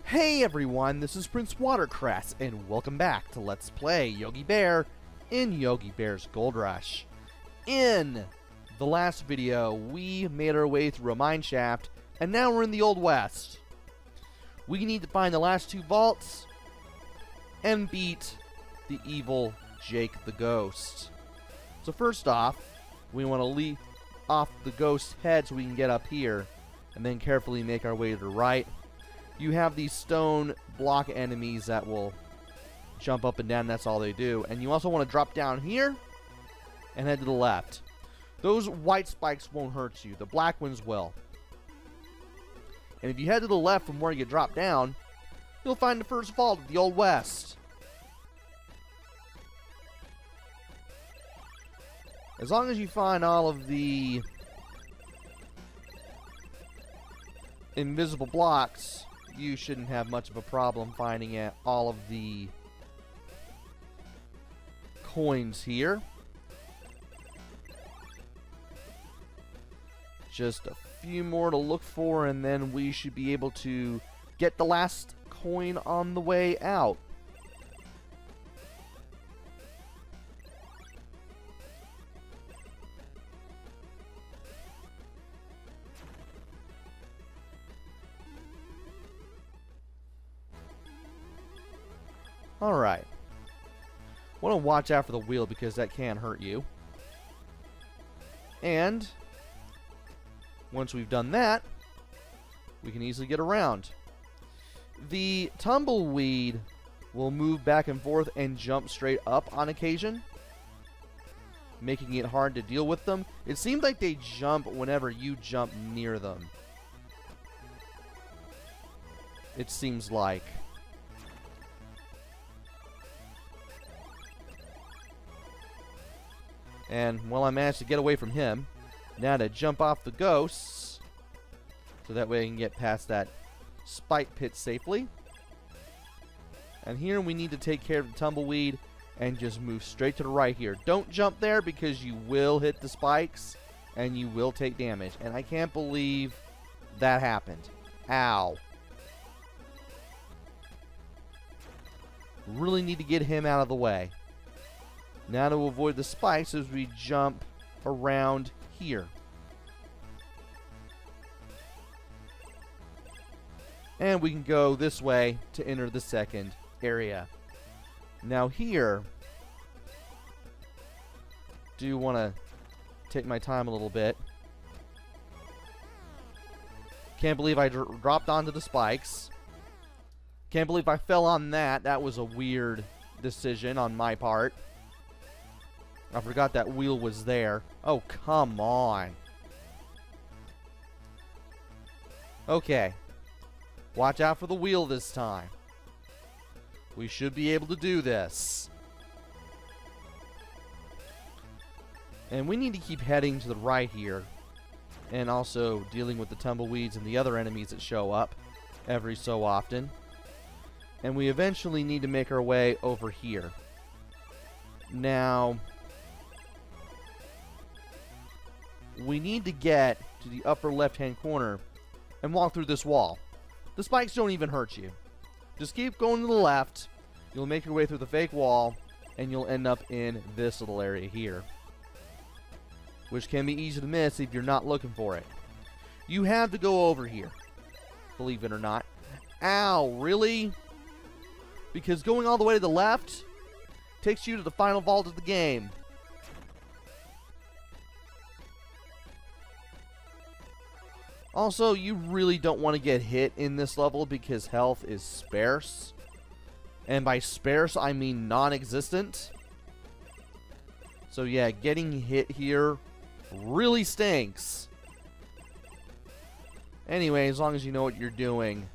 Hey everyone, this is PrinceWatercress, and welcome back to Let's Play Yogi Bear in Yogi Bear's Goldrush. In the last video, we made our way through a mine shaft, and now we're in the Old West. We need to find the last two vaults and beat the evil Jake the Ghost. So first off, we want to leap off the ghost's head so we can get up here, and then carefully make our way to the right. You have these stone block enemies that will jump up and down, that's all they do. And you also want to drop down here and head to the left. Those white spikes won't hurt you, the black ones will. And if you head to the left from where you drop down, you'll find the first vault of the Old West. As long as you find all of the invisible blocks, you shouldn't have much of a problem finding all of the coins here. Just a few more to look for, and then we should be able to get the last coin on the way out. Alright. Want to watch out for the wheel because that can hurt you. And once we've done that, we can easily get around. The tumbleweed will move back and forth and jump straight up on occasion, making it hard to deal with them. It seems like they jump whenever you jump near them. It seems like. And, well, I managed to get away from him. Now to jump off the ghosts, so that way I can get past that spike pit safely. And here we need to take care of the tumbleweed and just move straight to the right here. Don't jump there because you will hit the spikes and you will take damage. And I can't believe that happened. Ow. Really need to get him out of the way. Now to avoid the spikes as we jump around here. And we can go this way to enter the second area. Now here, do want to take my time a little bit. Can't believe I dropped onto the spikes. Can't believe I fell on that. That was a weird decision on my part. I forgot that wheel was there. Oh, come on. Okay. Watch out for the wheel this time. We should be able to do this. And we need to keep heading to the right here. And also dealing with the tumbleweeds and the other enemies that show up every so often. And we eventually need to make our way over here. Now, we need to get to the upper left-hand corner and walk through this wall. The spikes don't even hurt you. Just keep going to the left. You'll make your way through the fake wall, and you'll end up in this little area here, which can be easy to miss if you're not looking for it. You have to go over here, believe it or not. Ow, really? Because going all the way to the left takes you to the final vault of the game. Also, you really don't want to get hit in this level because health is sparse. And by sparse, I mean non-existent. So yeah, getting hit here really stinks. Anyway, as long as you know what you're doing,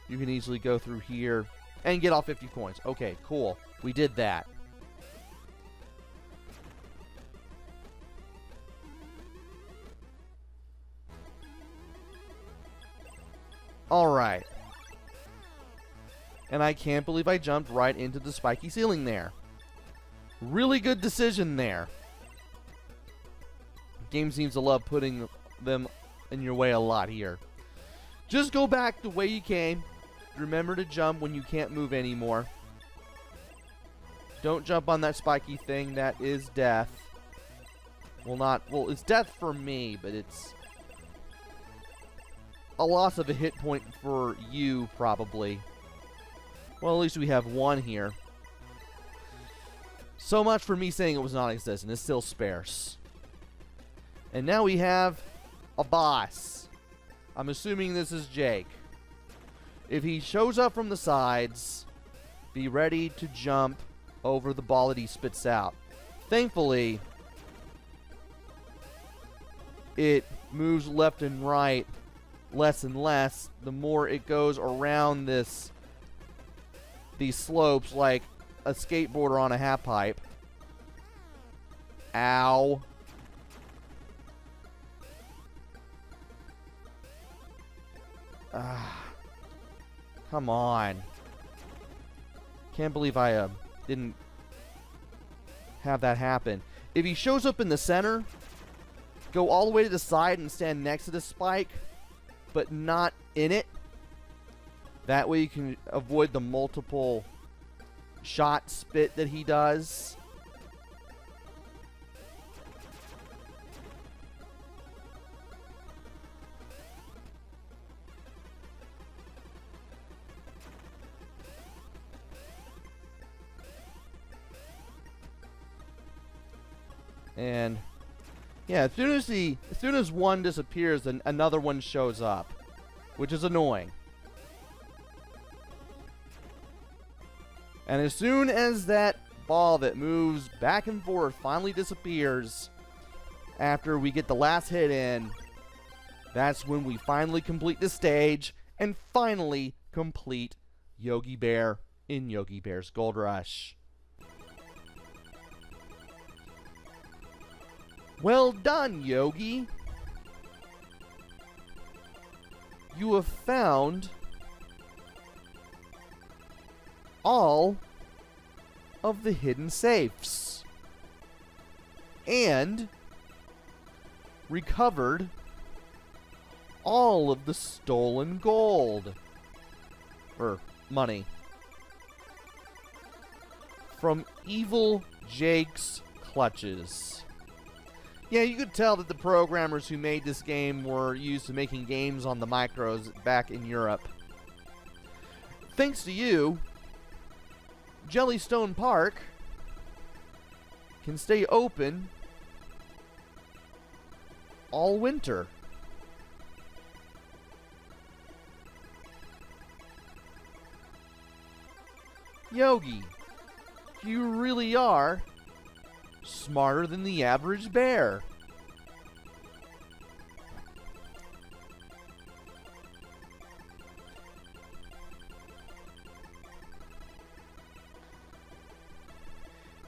you can easily go through here and get all 50 coins. Okay, cool. We did that. Alright. And I can't believe I jumped right into the spiky ceiling there. Really good decision there. The game seems to love putting them in your way a lot here. Just go back the way you came. remember to jump when you can't move anymore. Don't jump on that spiky thing. That is death. Well, it's death for me, but it's a loss of a hit point for you, probably. Well, at least we have one here. So much for me saying it was non-existent. It's still sparse. And now we have a boss. I'm assuming this is Jake. If he shows up from the sides, be ready to jump over the ball that he spits out. Thankfully, it moves left and right less and less the more it goes around these slopes like a skateboarder on a half pipe. Ow. Come on. Can't believe I didn't have that happen. If he shows up in the center, go all the way to the side and stand next to the spike, but not in it. That way you can avoid the multiple shot spit that he does. And yeah, as soon as one disappears, then another one shows up, which is annoying. And as soon as that ball that moves back and forth finally disappears, after we get the last hit in, that's when we finally complete the stage and finally complete Yogi Bear in Yogi Bear's Goldrush. Well done, Yogi. You have found all of the hidden safes and recovered all of the stolen gold or money from evil Jake's clutches. Yeah, you could tell that the programmers who made this game were used to making games on the micros back in Europe. Thanks to you, Jellystone Park can stay open all winter. Yogi, you really are smarter than the average bear.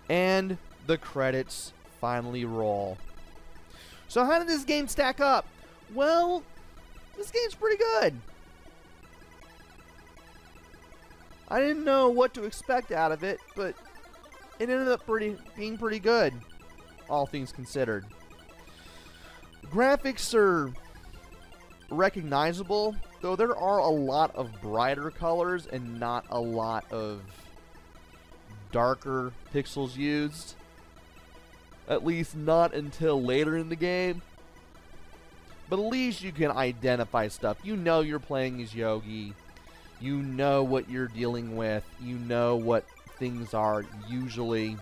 And the credits finally roll. So how did this game stack up? Well, this game's pretty good. I didn't know what to expect out of it, but it ended up being pretty good, all things considered. Graphics are recognizable, though there are a lot of brighter colors and not a lot of darker pixels used. At least not until later in the game. But at least you can identify stuff. You know you're playing as Yogi. You know what you're dealing with. You know what things are usually.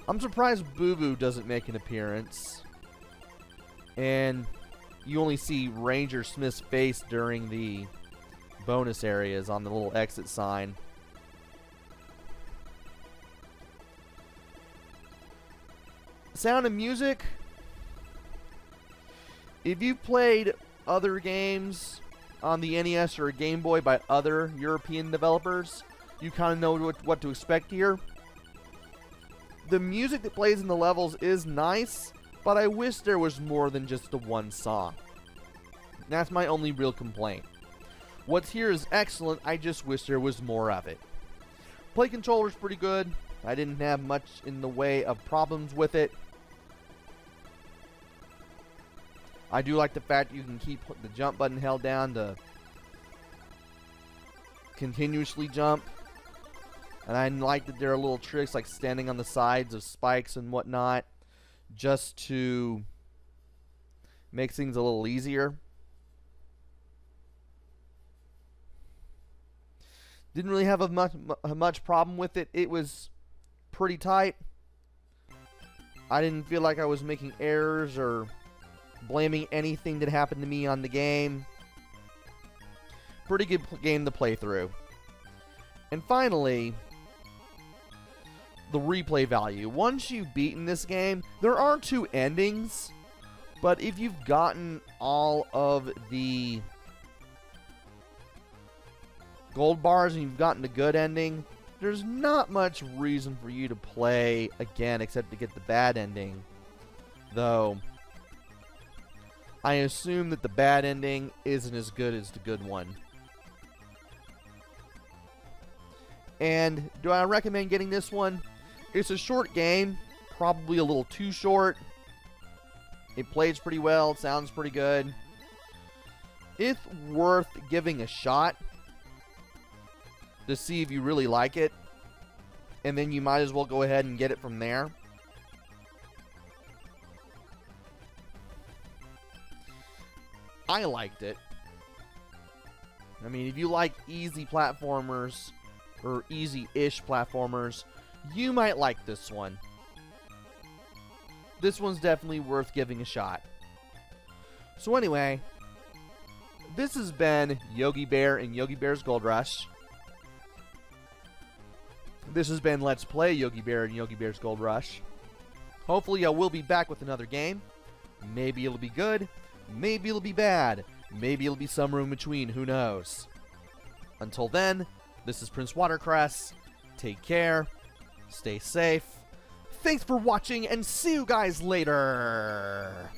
I'm surprised Boo Boo doesn't make an appearance. And you only see Ranger Smith's face during the bonus areas on the little exit sign. Sound and music. If you played other games on the NES or Game Boy by other European developers, you kind of know what to expect here. The music that plays in the levels is nice, but I wish there was more than just the one song. That's my only real complaint. What's here is excellent, I just wish there was more of it. Play controller's pretty good. I didn't have much in the way of problems with it. I do like the fact you can keep the jump button held down to continuously jump. And I like that there are little tricks like standing on the sides of spikes and whatnot, just to make things a little easier. Didn't really have a much problem with it. It was pretty tight. I didn't feel like I was making errors or blaming anything that happened to me on the game. Pretty good game to play through. And finally, the replay value. Once you've beaten this game, there are 2 endings, but if you've gotten all of the gold bars and you've gotten the good ending, there's not much reason for you to play again except to get the bad ending. Though, I assume that the bad ending isn't as good as the good one. And do I recommend getting this one? It's a short game, probably a little too short. It plays pretty well, it sounds pretty good. It's worth giving a shot to see if you really like it, and then you might as well go ahead and get it from there. I liked it. I mean, if you like easy platformers, or easy-ish platformers, you might like this one. This one's definitely worth giving a shot. So anyway, this has been Yogi Bear and Yogi Bear's Goldrush. This has been Let's Play Yogi Bear and Yogi Bear's Goldrush. Hopefully I will be back with another game. Maybe it'll be good, maybe it'll be bad, maybe it'll be somewhere in between, who knows. Until then, this is PrinceWatercress. Take care, stay safe. Thanks for watching, and see you guys later!